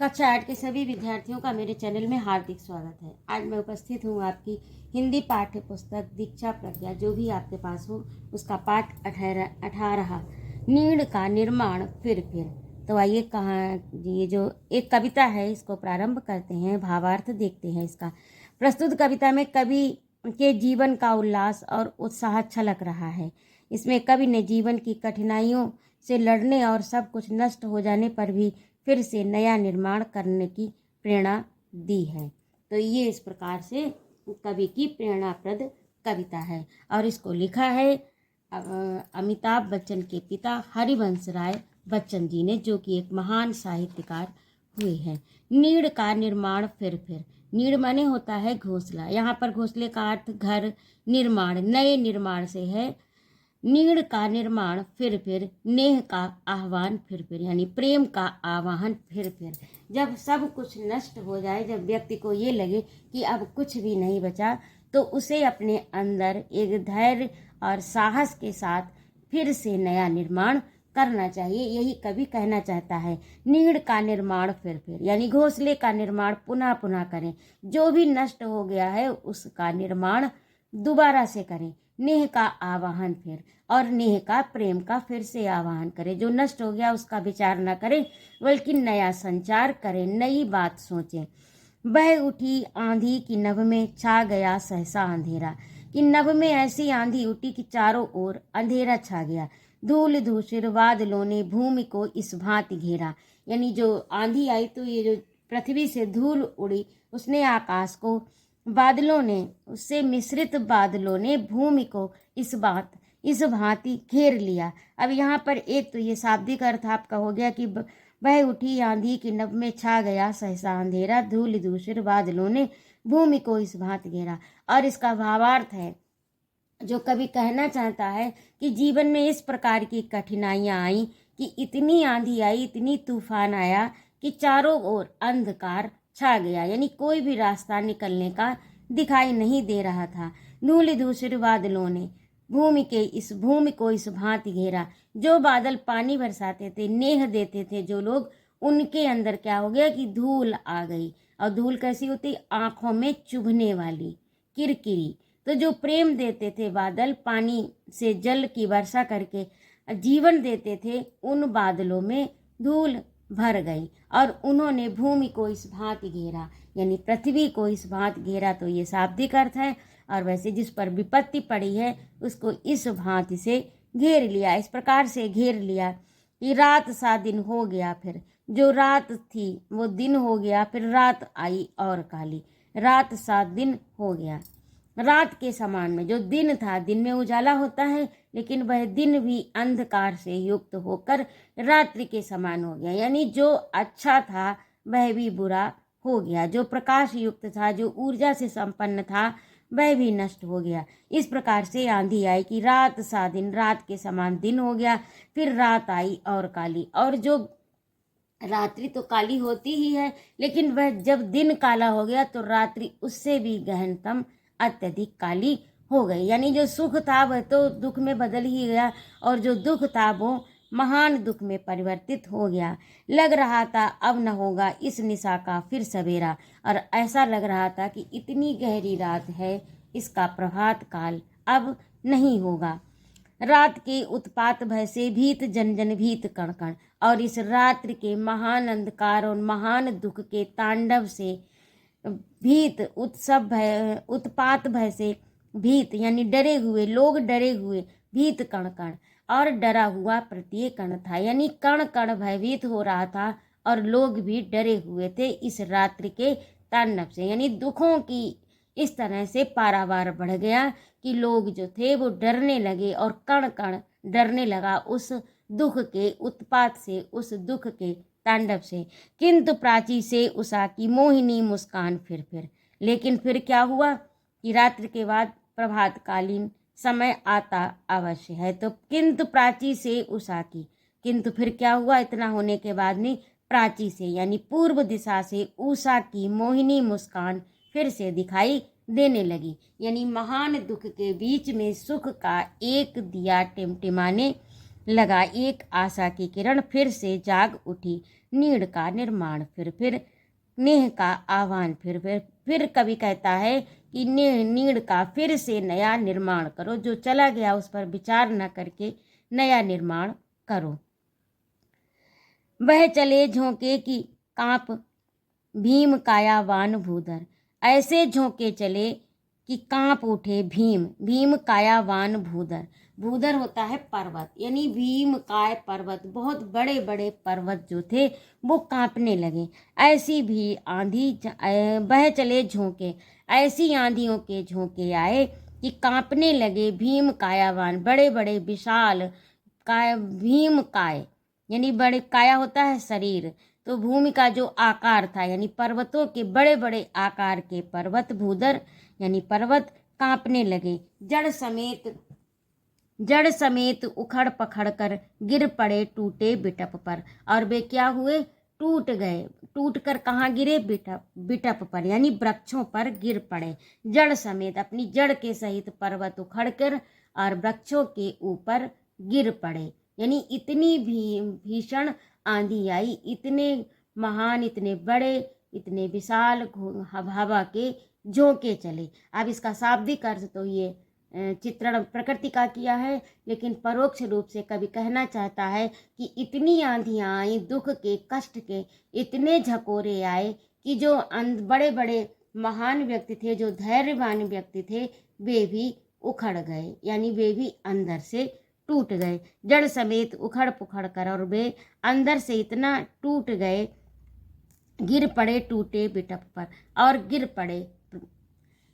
कक्षा 8 के सभी विद्यार्थियों का मेरे चैनल में हार्दिक स्वागत है। आज मैं उपस्थित हूँ आपकी हिंदी पाठ्य पुस्तक दीक्षा प्रज्ञा, जो भी आपके पास हो, उसका पाठ 18 नीड़ का निर्माण फिर। तो आइए कहाँ ये जो एक कविता है इसको प्रारंभ करते हैं, भावार्थ देखते हैं इसका। प्रस्तुत कविता में कवि के जीवन का उल्लास और उत्साह छलक रहा है। इसमें कवि ने जीवन की कठिनाइयों से लड़ने और सब कुछ नष्ट हो जाने पर भी फिर से नया निर्माण करने की प्रेरणा दी है। तो ये इस प्रकार से कवि की प्रेरणाप्रद कविता है और इसको लिखा है अमिताभ बच्चन के पिता हरिवंश राय बच्चन जी ने, जो कि एक महान साहित्यकार हुए हैं। नीड़ का निर्माण फिर। नीड़ माने होता है घोंसला। यहाँ पर घोंसले का अर्थ घर, निर्माण, नए निर्माण से है। नीड़ का निर्माण फिर, नेह का आह्वान फिर, यानी प्रेम का आवाहन फिर। जब सब कुछ नष्ट हो जाए, जब व्यक्ति को ये लगे कि अब कुछ भी नहीं बचा, तो उसे अपने अंदर एक धैर्य और साहस के साथ फिर से नया निर्माण करना चाहिए। यही कवि कहना चाहता है। नीड़ का निर्माण फिर, यानी घोंसले का निर्माण पुनः पुनः करें। जो भी नष्ट हो गया है उसका निर्माण दोबारा से करें। नेह का आवाहन फिर, और नेह का, प्रेम का फिर से आवाहन करें। जो नष्ट हो गया उसका विचार न करें, बल्कि नया संचार करें, नई बात सोचें। बह उठी आंधी की नभ में छा गया सहसा अंधेरा, कि नभ में ऐसी आंधी उठी कि चारों ओर अंधेरा छा गया। धूल धूसर बादलों ने भूमि को इस भांति घेरा, यानी जो आंधी आई तो ये जो पृथ्वी से धूल उड़ी, उसने आकाश को, बादलों ने, उससे मिश्रित बादलों ने भूमि को इस भांति घेर लिया। अब यहाँ पर एक तो ये शाब्दिक अर्थ आपका हो गया कि बह उठी आंधी की नभ में छा गया सहसा अंधेरा, धूल धूसर बादलों ने भूमि को इस भांति घेरा। और इसका भावार्थ है, जो कवि कहना चाहता है कि जीवन में इस प्रकार की कठिनाइयां आई कि इतनी आंधी आई, इतनी तूफान आया कि चारों ओर अंधकार छा गया, यानी कोई भी रास्ता निकलने का दिखाई नहीं दे रहा था। धूल धूसर बादलों ने भूमि को इस भांति घेरा। जो बादल पानी बरसाते थे, नेह देते थे जो लोग, उनके अंदर क्या हो गया कि धूल आ गई। और धूल कैसी होती? आंखों में चुभने वाली, किरकिरी। तो जो प्रेम देते थे बादल, पानी से जल की वर्षा करके जीवन देते थे, उन बादलों में धूल भर गई और उन्होंने भूमि को इस भांति घेरा, यानी पृथ्वी को इस भांति घेरा। तो ये शाब्दिक अर्थ है। और वैसे जिस पर विपत्ति पड़ी है उसको इस भांति से घेर लिया, इस प्रकार से घेर लिया कि रात सा दिन हो गया फिर। जो रात थी वो दिन हो गया, फिर रात आई और काली। रात सा दिन हो गया। रात के समान में जो दिन था, दिन में उजाला होता है, लेकिन वह दिन भी अंधकार से युक्त होकर रात्रि के समान हो गया, यानी जो अच्छा था वह भी बुरा हो गया। जो प्रकाश युक्त था, जो ऊर्जा से संपन्न था, वह भी नष्ट हो गया। इस प्रकार से आंधी आई कि रात सा दिन, रात के समान दिन हो गया, फिर रात आई और काली। और जो रात्रि तो काली होती ही है, लेकिन वह जब दिन काला हो गया तो रात्रि उससे भी गहनतम, अत्यधिक काली हो गई। यानी जो सुख था वह तो दुख में बदल ही गया, और जो दुख था वो महान दुख में परिवर्तित हो गया। लग रहा था अब न होगा इस निशा का फिर सवेरा, और ऐसा लग रहा था कि इतनी गहरी रात है, इसका प्रभात काल अब नहीं होगा। रात के उत्पात भय से भीत जन जन भीत कण कण, और इस रात्रि के महान अंधकार और महान दुख के तांडव से भीत, उत्सव भय, उत्पात भय से भीत, यानी डरे हुए लोग, डरे हुए, भीत कण कण, और डरा हुआ प्रत्येक कण था, यानी कण कण भयभीत हो रहा था और लोग भी डरे हुए थे इस रात्रि के तांडव से। यानी दुखों की इस तरह से पारावार बढ़ गया कि लोग जो थे वो डरने लगे और कण कण डरने लगा उस दुख के उत्पात से, उस दुख के तांडव से। किंतु प्राची से उषा की मोहिनी मुस्कान फिर। लेकिन फिर क्या हुआ कि रात्रि के बाद प्रभातकालीन समय आता अवश्य है। तो किंतु प्राची से उषा की, किंतु फिर क्या हुआ, इतना होने के बाद में प्राची से, यानी पूर्व दिशा से उषा की मोहिनी मुस्कान फिर से दिखाई देने लगी। यानी महान दुख के बीच में सुख का एक दिया टिमटिमाने लगा एक आशा की किरण, फिर से जाग उठी नीड़ का निर्माण, फिर नेह का आह्वान, फिर कवि कहता है कि नीड़ का फिर से नया निर्माण करो, जो चला गया उस पर विचार न करके नया निर्माण करो। वह चले झोंके की कांप भीम कायावान भूधर, ऐसे झोंके चले कि कांप उठे भीम कायावान भूधर। भूधर होता है पर्वत, यानी भीम काय पर्वत, बहुत बड़े बड़े पर्वत जो थे वो कांपने लगे। ऐसी भी आंधी बह चले झोंके, ऐसी आंधियों के झोंके आए कि कांपने लगे भीम कायावान, बड़े बड़े विशाल काय, भीम काय यानी बड़े, काया होता है शरीर, तो भूमि का जो आकार था यानी पर्वतों के बड़े बड़े आकार के पर्वत, भूधर यानी पर्वत कांपने लगे। जड़ समेत उखड़ पखड़ कर गिर पड़े टूटे बिटप पर, और वे क्या हुए, टूट गए। टूट कर कहाँ गिरे, बिटप पर यानी वृक्षों पर गिर पड़े। जड़ समेत अपनी जड़ के सहित पर्वत उखड़ कर और वृक्षों के ऊपर गिर पड़े, यानी इतनी भी भीषण आंधी आई, इतने महान, इतने बड़े, इतने विशाल हवा के झोंके चले। अब इसका शाब्दिक अर्थ तो ये चित्रण प्रकृति का किया है, लेकिन परोक्ष रूप से कवि कहना चाहता है कि इतनी आंधियां आई, दुख के, कष्ट के इतने झकोरे आए कि जो बड़े बड़े महान व्यक्ति थे, जो धैर्यवान व्यक्ति थे, वे भी उखड़ गए, यानी वे भी अंदर से टूट गए। जड़ समेत उखड़ पुखड़ कर, और वे अंदर से इतना टूट गए, गिर पड़े टूटे बिटप पर, और गिर पड़े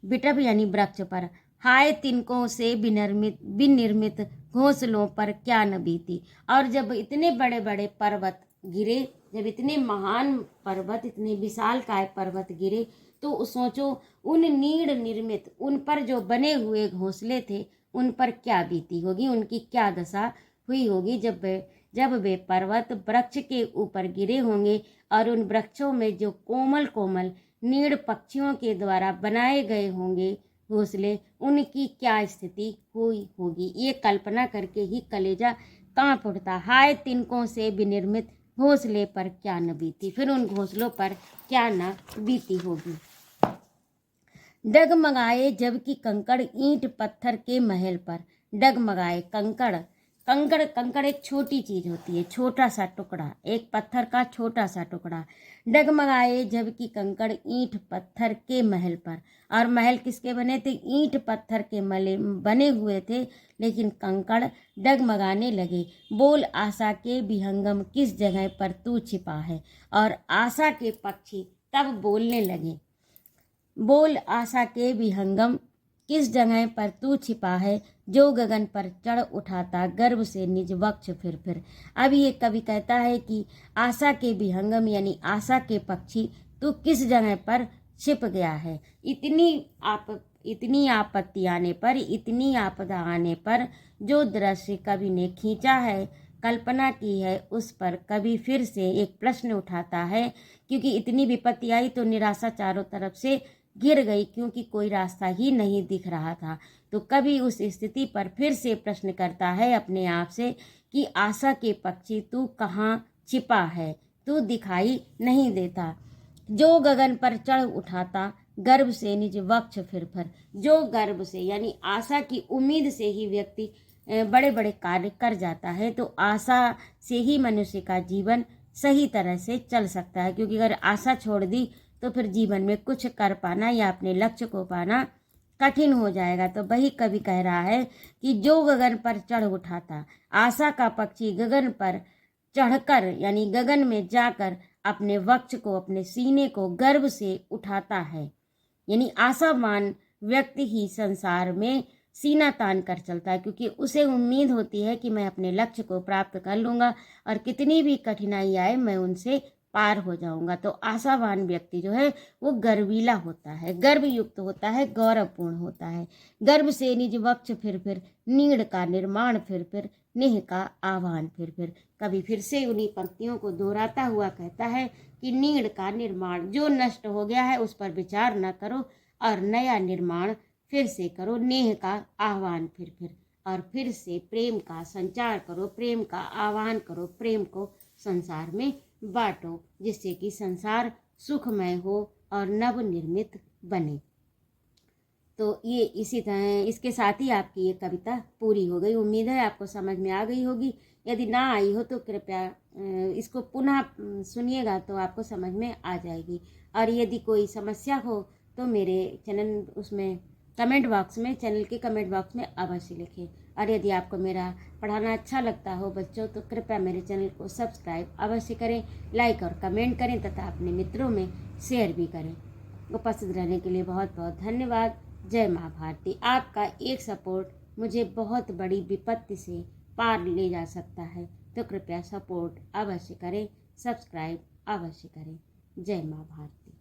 बिटप यानी वृक्ष पर। हाय तिनकों से विनिर्मित घोंसलों पर क्या न बीती। और जब इतने बड़े बड़े पर्वत गिरे, जब इतने महान पर्वत, इतने विशालकाय पर्वत गिरे, तो सोचो उन नीड़ निर्मित, उन पर जो बने हुए घोंसले थे, उन पर क्या बीती होगी, उनकी क्या दशा हुई होगी जब वे पर्वत वृक्ष के ऊपर गिरे होंगे, और उन वृक्षों में जो कोमल कोमल नीड़ पक्षियों के द्वारा बनाए गए होंगे घोंसले, उनकी क्या स्थिति हुई होगी। ये कल्पना करके ही कलेजा कांप उठता। हाय तिनकों से विनिर्मित घोंसले पर क्या न बीती, फिर उन घोंसलों पर क्या न बीती होगी। डगमगाए जबकि कंकड़ ईंट पत्थर के महल पर, डगमगाए कंकड़ एक छोटी चीज होती है, छोटा सा टुकड़ा, एक पत्थर का छोटा सा टुकड़ा। डगमगाए जबकि कंकड़ ईंट पत्थर के महल पर, और महल किसके बने थे, ईंट पत्थर के बने हुए थे, लेकिन कंकड़ डगमगाने लगे। बोल आशा के विहंगम किस जगह पर तू छिपा है, और आशा के पक्षी तब बोलने लगे। बोल आशा के विहंगम किस जगह पर तू छिपा है, जो गगन पर चढ़ उठाता गर्व से निज वक्ष फिर। अब ये कवि कहता है कि आशा के विहंगम यानी आशा के पक्षी तू किस जगह पर छिप गया है। इतनी आपत्ति आने पर, इतनी आपदा आने पर जो दृश्य कवि ने खींचा है, कल्पना की है, उस पर कवि फिर से एक प्रश्न उठाता है, क्योंकि इतनी विपत्ति आई तो निराशा चारों तरफ से गिर गई, क्योंकि कोई रास्ता ही नहीं दिख रहा था। तो कवि उस स्थिति पर फिर से प्रश्न करता है अपने आप से कि आशा के पक्षी तू कहाँ छिपा है, तू दिखाई नहीं देता। जो गगन पर चढ़ उठाता गर्व से निज वक्ष फिर। जो गर्व से यानी आशा की उम्मीद से ही व्यक्ति बड़े बड़े कार्य कर जाता है, तो आशा से ही मनुष्य का जीवन सही तरह से चल सकता है, क्योंकि अगर आशा छोड़ दी तो फिर जीवन में कुछ कर पाना या अपने लक्ष्य को पाना कठिन हो जाएगा। तो वही कवि कह रहा है कि जो गगन पर चढ़ उठाता, आशा का पक्षी गगन पर चढ़कर यानी गगन में जाकर अपने वक्ष को, अपने सीने को गर्व से उठाता है, यानी आशावान व्यक्ति ही संसार में सीना तान कर चलता है, क्योंकि उसे उम्मीद होती है कि मैं अपने लक्ष्य को प्राप्त कर लूँगा और कितनी भी कठिनाई आए मैं उनसे पार हो जाऊंगा। तो आशावान व्यक्ति जो है वो गर्वीला होता है, गर्व युक्त होता है, गौरवपूर्ण होता है। गर्व से निज वक्ष फिर नीड़ का निर्माण फिर नेह का आह्वान फिर। कभी फिर से उन्हीं पंक्तियों को दोहराता हुआ कहता है कि नीड़ का निर्माण, जो नष्ट हो गया है उस पर विचार न करो और नया निर्माण फिर से करो, नेह का आह्वान फिर। और फिर से प्रेम का संचार करो, प्रेम का आह्वान करो, प्रेम को संसार में बांटो, जिससे कि संसार सुखमय हो और नवनिर्मित बने। तो ये इसी तरह इसके साथ ही आपकी ये कविता पूरी हो गई। उम्मीद है आपको समझ में आ गई होगी। यदि ना आई हो तो कृपया इसको पुनः सुनिएगा, तो आपको समझ में आ जाएगी। और यदि कोई समस्या हो तो मेरे चैनल के कमेंट बॉक्स में अवश्य लिखें। और यदि आपको मेरा पढ़ाना अच्छा लगता हो बच्चों, तो कृपया मेरे चैनल को सब्सक्राइब अवश्य करें, लाइक और कमेंट करें तथा अपने मित्रों में शेयर भी करें। उपस्थित रहने के लिए बहुत बहुत धन्यवाद। जय माँ भारती। आपका एक सपोर्ट मुझे बहुत बड़ी विपत्ति से पार ले जा सकता है, तो कृपया सपोर्ट अवश्य करें, सब्सक्राइब अवश्य करें। जय माँ भारती।